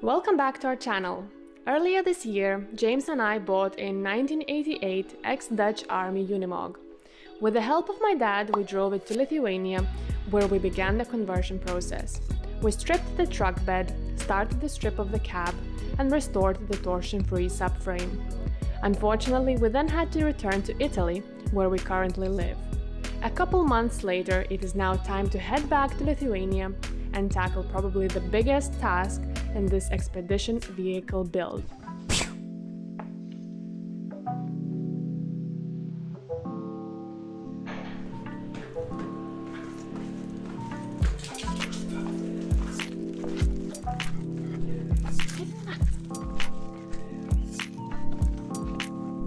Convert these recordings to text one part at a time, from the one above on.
Welcome back to our channel. Earlier this year, James and I bought a 1988 ex-Dutch Army Unimog. With the help of my dad, we drove it to Lithuania, where we began the conversion process. We stripped the truck bed, started the strip of the cab, and restored the torsion-free subframe. Unfortunately, we then had to return to Italy, where we currently live. A couple months later, it is now time to head back to Lithuania and tackle probably the biggest task in this expedition vehicle build.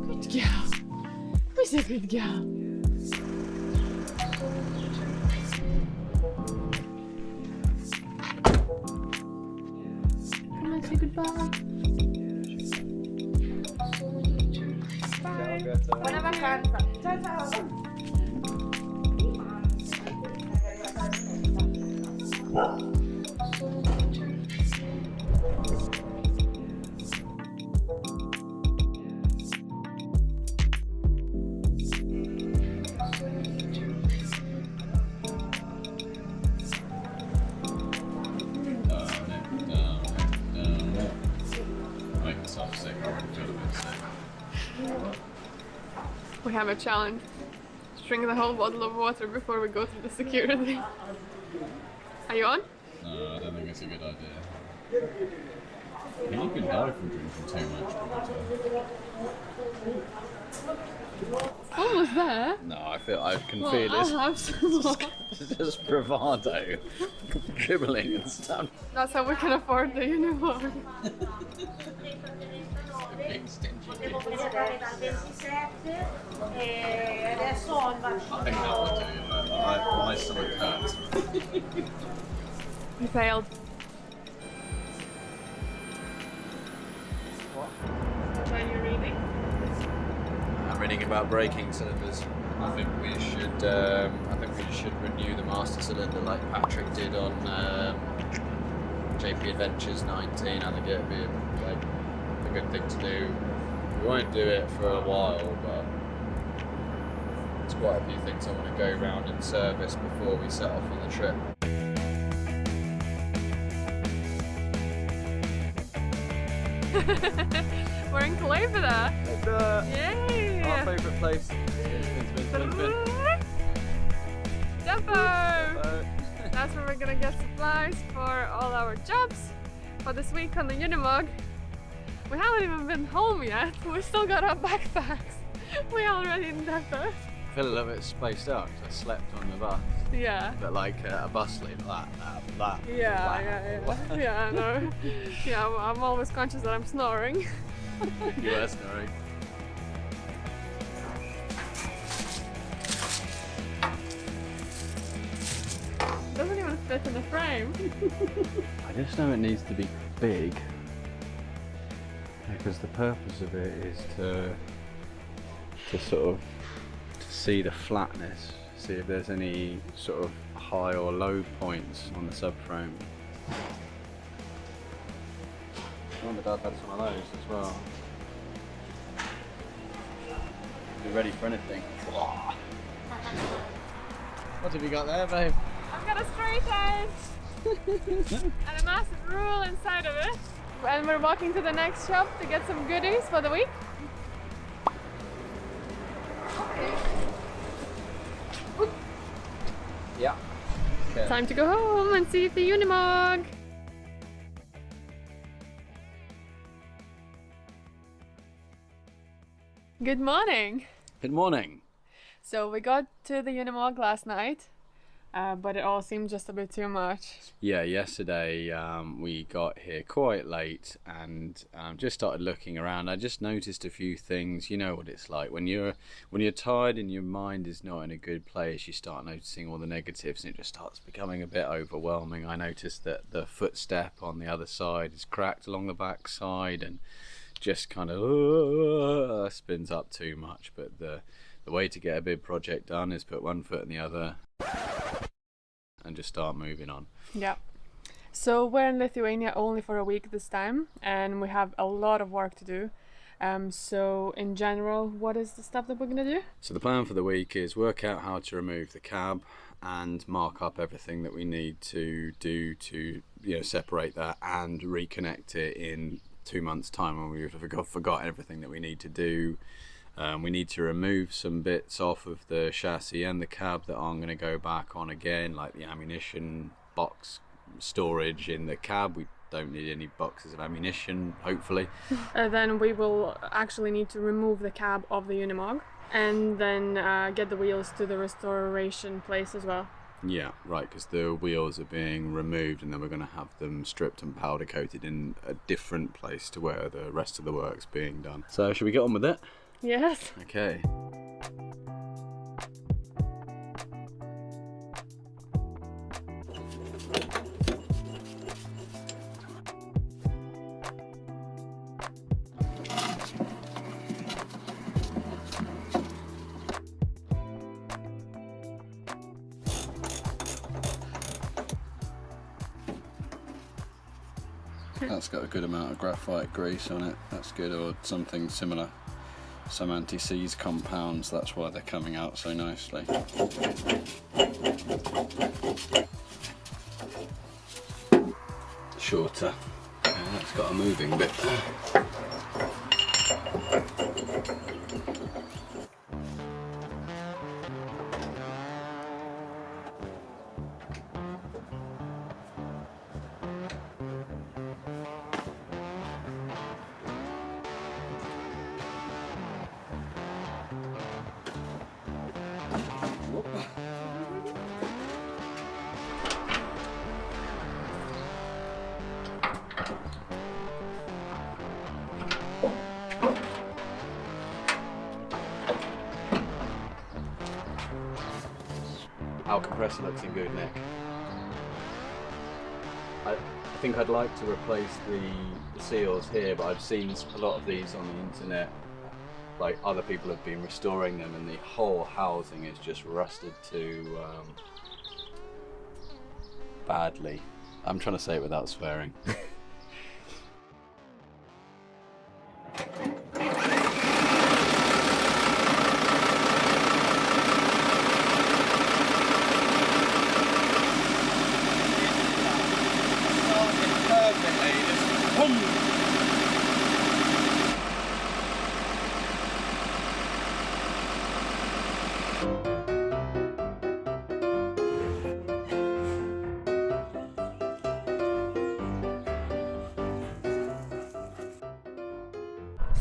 Good girl. Who's a good girl? Say goodbye. Bye. Buona vacanza. Ciao ciao. We have a challenge. Drink the whole bottle of water before we go through the security. Are you on? No, I don't think it's a good idea. I think you can die from drinking too much. Almost there. No, I can Well, feel I'll have some more. it's just bravado, dribbling and stuff. That's how we can afford the Unimog. Being stingy. Potete considerare dal 27 e adesso ho il I vaccino. think that would do. My stomach hurts. We failed. What are you reading? I'm reading about braking cylinders. I think we should renew the master cylinder like Patrick did on JP Adventures 19. I think it'd be a good thing to do. We won't do it for a while, but there's quite a few things I want to go around and service before we set off on the trip. We're in Klaipeda. Yay! Our favourite place. Spin. Depot! That's where we're gonna get supplies for all our jobs for this week on the Unimog. We haven't even been home yet. We still got our backpacks. We're already in depot. I feel a little bit spaced out because I slept on the bus. Yeah. But like a bus lead, that. Yeah, I know. Yeah, I'm always conscious that I'm snoring. You were snoring. Doesn't even fit in the frame. I just know it needs to be big because the purpose of it is to sort of see the flatness, see if there's any sort of high or low points on the subframe. Mum and Dad had some of those as well. Be ready for anything. What have you got there, babe? I've got a straight edge and a massive rule inside of it. And we're walking to the next shop to get some goodies for the week. Yeah. Okay. Time to go home and see the Unimog. Good morning. Good morning. So we got to the Unimog last night, but it all seemed just a bit too much. Yeah, yesterday we got here quite late and just started looking around. I just noticed a few things. You know what it's like when you're tired and your mind is not in a good place. You start noticing all the negatives, and it just starts becoming a bit overwhelming. I noticed that the footstep on the other side is cracked along the back side and just kind of spins up too much. But the way to get a big project done is put one foot in the other and just start moving on. Yeah. So we're in Lithuania only for a week this time, and we have a lot of work to do. So in general, what is the stuff that we're gonna do? So the plan for the week is work out how to remove the cab and mark up everything that we need to do to, you know, separate that and reconnect it in 2 months' time when we've forgotten everything that we need to do. We need to remove some bits off of the chassis and the cab that aren't going to go back on again, like the ammunition box storage in the cab. We don't need any boxes of ammunition, hopefully. Then we will actually need to remove the cab of the Unimog and then get the wheels to the restoration place as well. Yeah, right, because the wheels are being removed and then we're going to have them stripped and powder coated in a different place to where the rest of the work's being done. So should we get on with it? Yes. Okay. That's got a good amount of graphite grease on it. That's good, or something similar. Some anti-seize compounds, that's why they're coming out so nicely. Shorter. And that's got a moving bit there. Our compressor looks in good nick. I think I'd like to replace the seals here, but I've seen a lot of these on the internet. Like, other people have been restoring them and the whole housing is just rusted to badly. I'm trying to say it without swearing.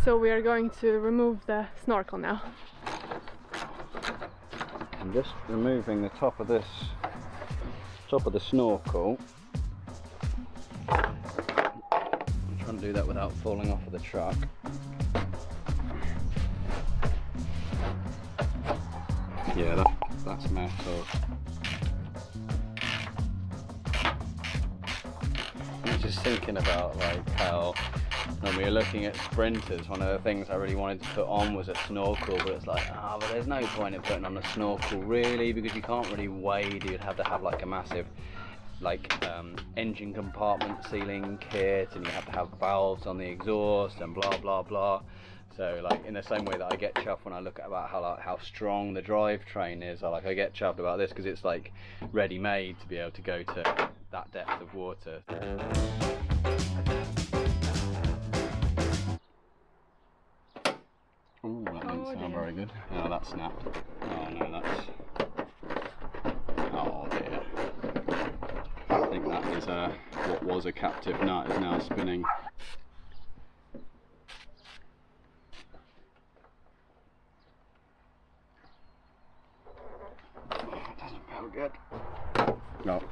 So we are going to remove the snorkel now. I'm just removing the top of the snorkel. I'm trying to do that without falling off of the truck. Yeah, that's metal. I'm just thinking about like how when we were looking at sprinters, one of the things I really wanted to put on was a snorkel, but it's like, but there's no point in putting on a snorkel really, because you can't really wade. You'd have to have like a massive engine compartment sealing kit, and you have to have valves on the exhaust and blah blah blah. So like in the same way that I get chuffed when I look at about how strong the drivetrain is, I get chuffed about this because it's like ready made to be able to go to that depth of water. Oh, that didn't sound very good. No, that snapped. Oh no, that's... Oh dear. I think that is what was a captive nut is now spinning. That doesn't feel good. No.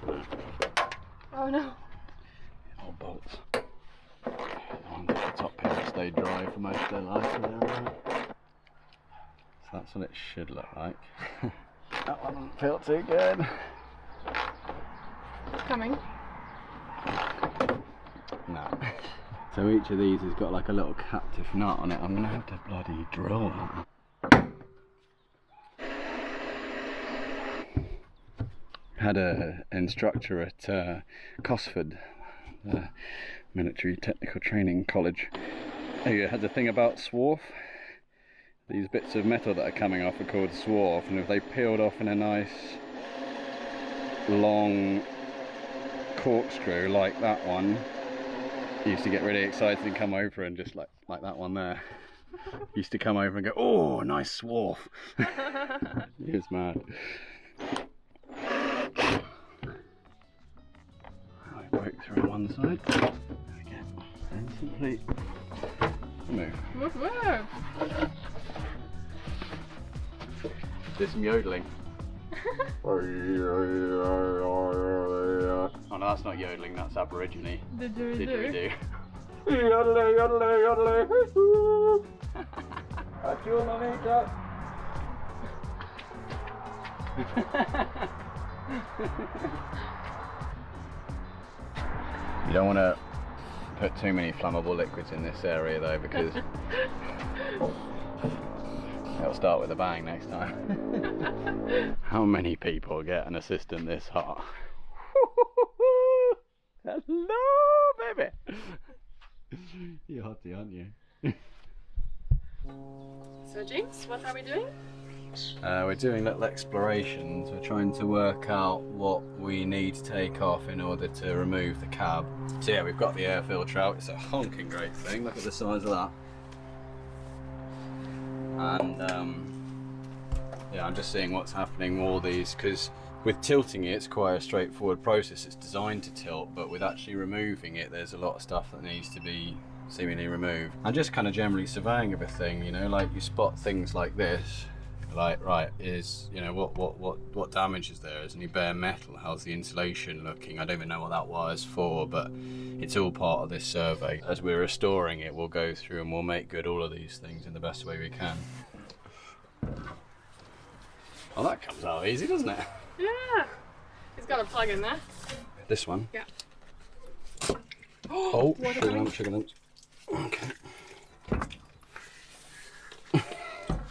Oh no. Old bolts. The ones at the top here stay dry for most of their life. So that's what it should look like. That one doesn't feel too good. It's coming. No. So each of these has got like a little captive nut on it. I'm going to have to bloody drill that. Had an instructor at Cosford, Military Technical Training College. He had the thing about swarf. These bits of metal that are coming off are called swarf, and if they peeled off in a nice long corkscrew like that one, he used to get really excited and come over and just like that one there. He used to come over and go, "Oh, nice swarf." He was mad. I broke through on one side. There we go. And simply move. Do some yodeling. Oh no, that's not yodeling, that's Aborigine. Didgeridoo. Yodeling, yodeling, yodeling. You don't want to put too many flammable liquids in this area though, because it'll start with a bang next time. How many people get an assistant this hot? Hello, baby! You're hotty, aren't you? So James, what are we doing? We're doing little explorations. We're trying to work out what we need to take off in order to remove the cab. So yeah, we've got the air filter out. It's a honking great thing. Look at the size of that. And yeah, I'm just seeing what's happening with all these, because with tilting it, it's quite a straightforward process. It's designed to tilt, but with actually removing it, there's a lot of stuff that needs to be seemingly removed. And just kind of generally surveying everything, you know, like you spot things like this. Like, right, is, you know, what damage is there? Is any bare metal? How's the insulation looking? I don't even know what that wire's for, but it's all part of this survey. As we're restoring it, we'll go through and we'll make good all of these things in the best way we can. Oh, that comes out easy, doesn't it? Yeah. It's got a plug in there. This one? Yeah. Oh, sugar lumps. Okay.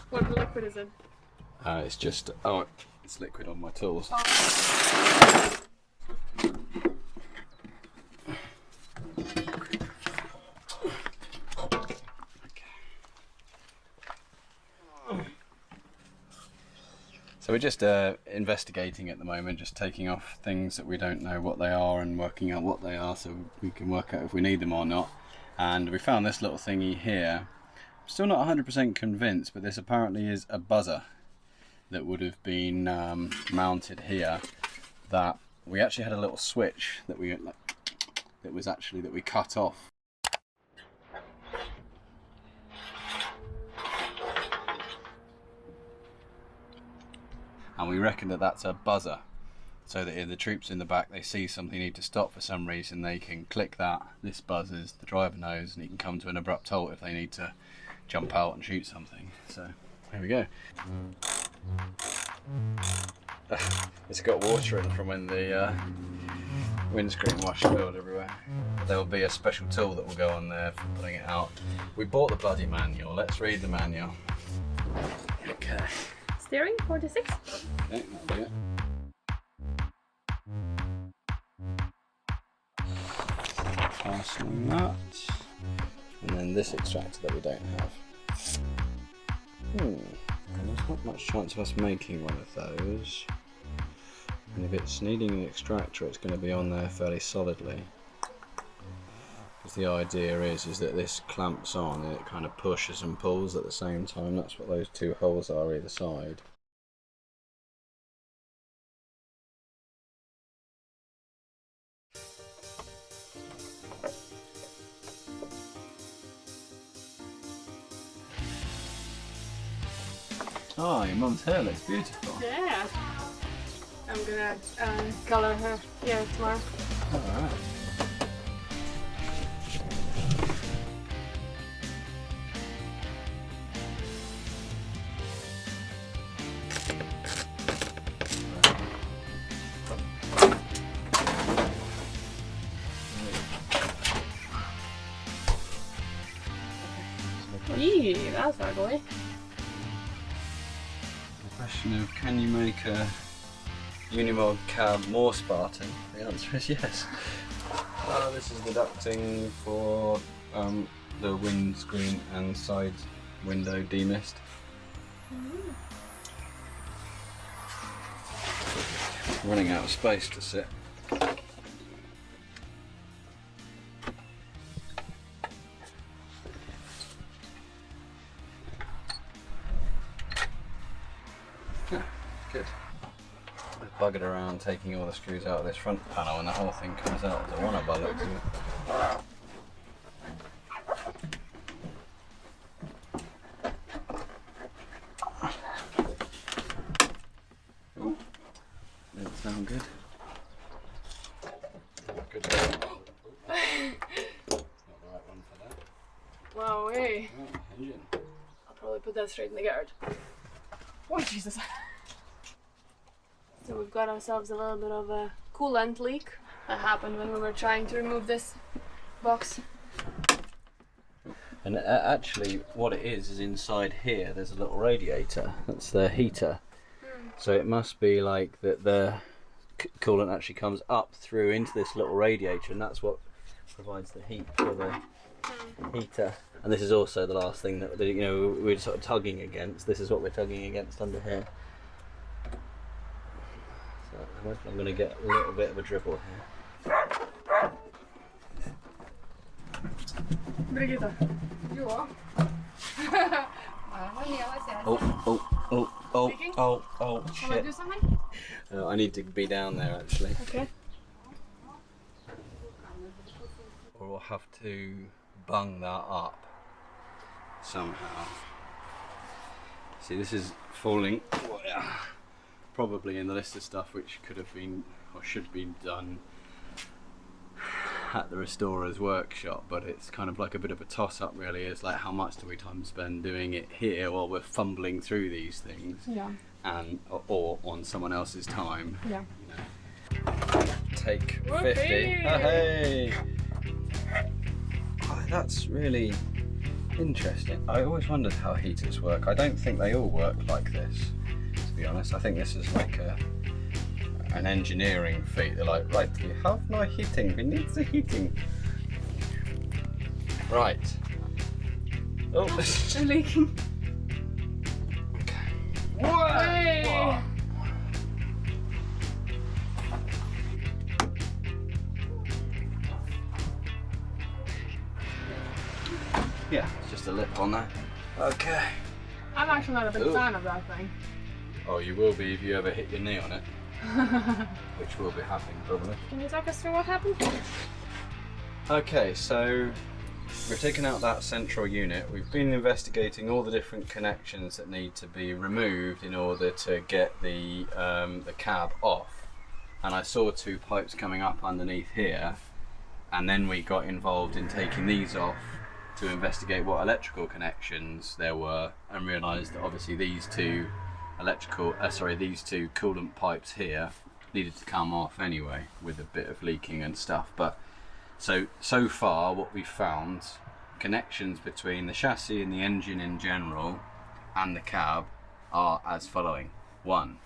What liquid is it? It's just, oh, it's liquid on my tools. Oh. So we're just investigating at the moment, just taking off things that we don't know what they are and working out what they are so we can work out if we need them or not. And we found this little thingy here. I'm still not 100% convinced, but this apparently is a buzzer that would have been mounted here, that we actually had a little switch that we cut off. And we reckon that that's a buzzer, so that if the troops in the back, they see something, need to stop for some reason, they can click that, this buzzes, the driver knows, and he can come to an abrupt halt if they need to jump out and shoot something. So there we go. It's got water in from when the windscreen wash spilled everywhere. There'll be a special tool that will go on there for pulling it out. We bought the bloody manual. Let's read the manual. Okay. Steering 46. Okay, that'll be it. Fastening that, and then this extractor that we don't have. And there's not much chance of us making one of those. And if it's needing an extractor, it's going to be on there fairly solidly. Because the idea is that this clamps on and it kind of pushes and pulls at the same time. That's what those two holes are either side. Oh, your mum's hair looks beautiful. Yeah. I'm gonna color her hair tomorrow. Alright. Eee, that's ugly. The question of, can you make a Unimog Cab more Spartan? The answer is yes. This is the ducting for the windscreen and side window demist. Running out of space to sit. Good. I've buggered around taking all the screws out of this front panel and the whole thing comes out as a one by the looks of it. Oh, didn't sound good. Good. Not the right one for that. Wow, hey. Oh, engine. I'll probably put that straight in the yard. Oh, Jesus. So we've got ourselves a little bit of a coolant leak that happened when we were trying to remove this box. And actually what it is inside here there's a little radiator. That's the heater. So it must be like that the coolant actually comes up through into this little radiator, and that's what provides the heat for the heater. And this is also the last thing that we're sort of tugging against. This is what we're tugging against under here. So I'm going to get a little bit of a dribble here. Brigitta. Oh, Shall I do shit. something? I need to be down there actually. Okay. Or we'll have to bung that up somehow. See, this is falling probably in the list of stuff which could have been or should have been done at the restorer's workshop, but it's kind of like a bit of a toss-up really. It's like, how much do we time spend doing it here while we're fumbling through these things, Yeah. and or on someone else's time. Yeah. You know. Take 50. Hey! Oh, that's really interesting. I always wondered how heaters work. I don't think they all work like this, to be honest. I think this is like an engineering feat. They're like, right, we have no heating, we need the heating. Right. Oh, They're leaking. Okay. Hey. Whoa. Yeah, it's just a lip on that. Okay. I'm actually not a big fan of that thing. Oh, you will be if you ever hit your knee on it. Which will be happening probably. Can you talk us through what happened? Okay, so we've taken out that central unit. We've been investigating all the different connections that need to be removed in order to get the cab off. And I saw two pipes coming up underneath here, and then we got involved in taking these off to investigate what electrical connections there were, and realised that obviously these two these two coolant pipes here needed to come off anyway, with a bit of leaking and stuff. But so far what we've found, connections between the chassis and the engine in general and the cab are as following. 1,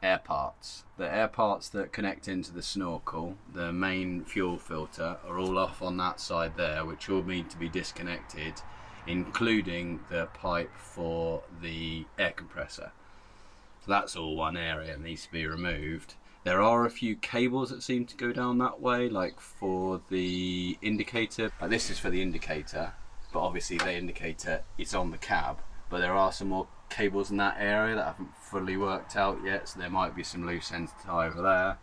air parts. The air parts that connect into the Snorkel, the main fuel filter, are all off on that side there, which all need to be disconnected, including the pipe for the air compressor. So that's all one area and needs to be removed. There are a few cables that seem to go down that way, like for the indicator. This is for the indicator, but obviously the indicator is on the cab. But there are some more cables in that area that haven't fully worked out yet, so there might be some loose ends to tie over there.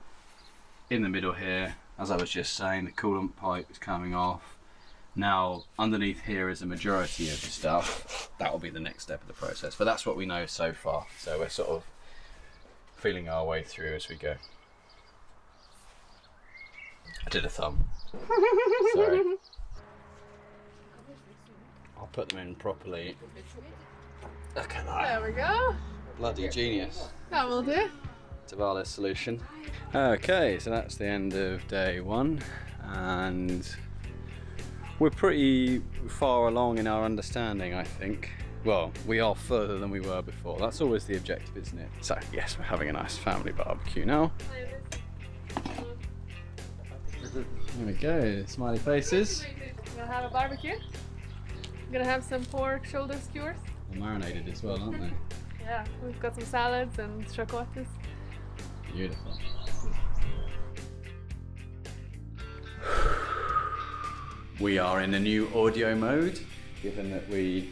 In the middle here, as I was just saying, the coolant pipe is coming off. Now, underneath here is a majority of the stuff. That will be the next step of the process, but that's what we know so far. So we're sort of feeling our way through as we go. I did a thumb. Sorry. I'll put them in properly. Look at that. There we go. Bloody genius. That will do. Tavalis solution. Okay, so that's the end of day one, and we're pretty far along in our understanding, I think. Well, we are further than we were before. That's always the objective, isn't it? So, yes, we're having a nice family barbecue now. Here we go, smiley faces. We're gonna have a barbecue. We're gonna have some pork shoulder skewers. They're marinated as well, aren't they? Yeah, we've got some salads and chocolates. Beautiful. We are in a new audio mode, given that we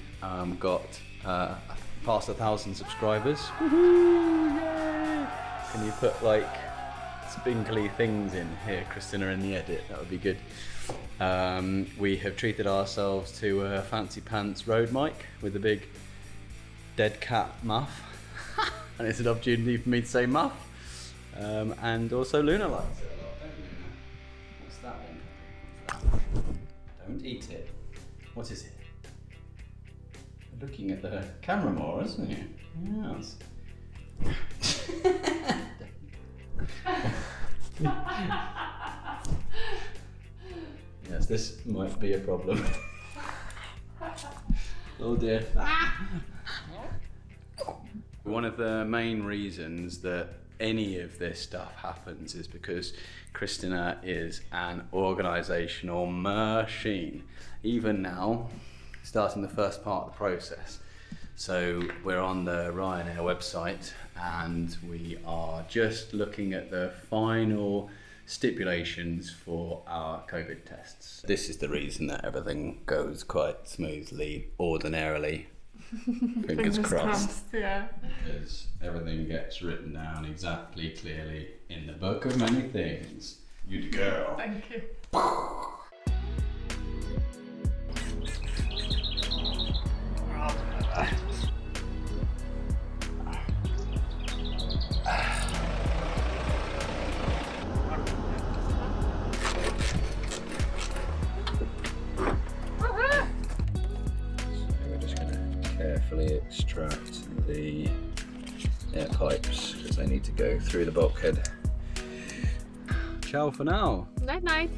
got past 1,000 subscribers. Woohoo! Yay! Can you put like spinkly things in here, Christina, in the edit? That would be good. We have treated ourselves to a fancy pants road mic with a big dead cat muff. And it's an opportunity for me to say muff. And also Luna likes it a lot, don't Luna? What's that one? Don't eat it. What is it? You're looking at the camera more, isn't you? Yes. Yes, this might be a problem. Oh dear. One of the main reasons that any of this stuff happens is because Christina is an organisational machine. Even now, starting the first part of the process. So we're on the Ryanair website and we are just looking at the final stipulations for our COVID tests. This is the reason that everything goes quite smoothly, ordinarily. Fingers crossed. Yeah. Because everything gets written down exactly, clearly in the book of many things. You girl. Thank you. Carefully extract the air pipes because they need to go through the bulkhead. Ciao for now. Night night.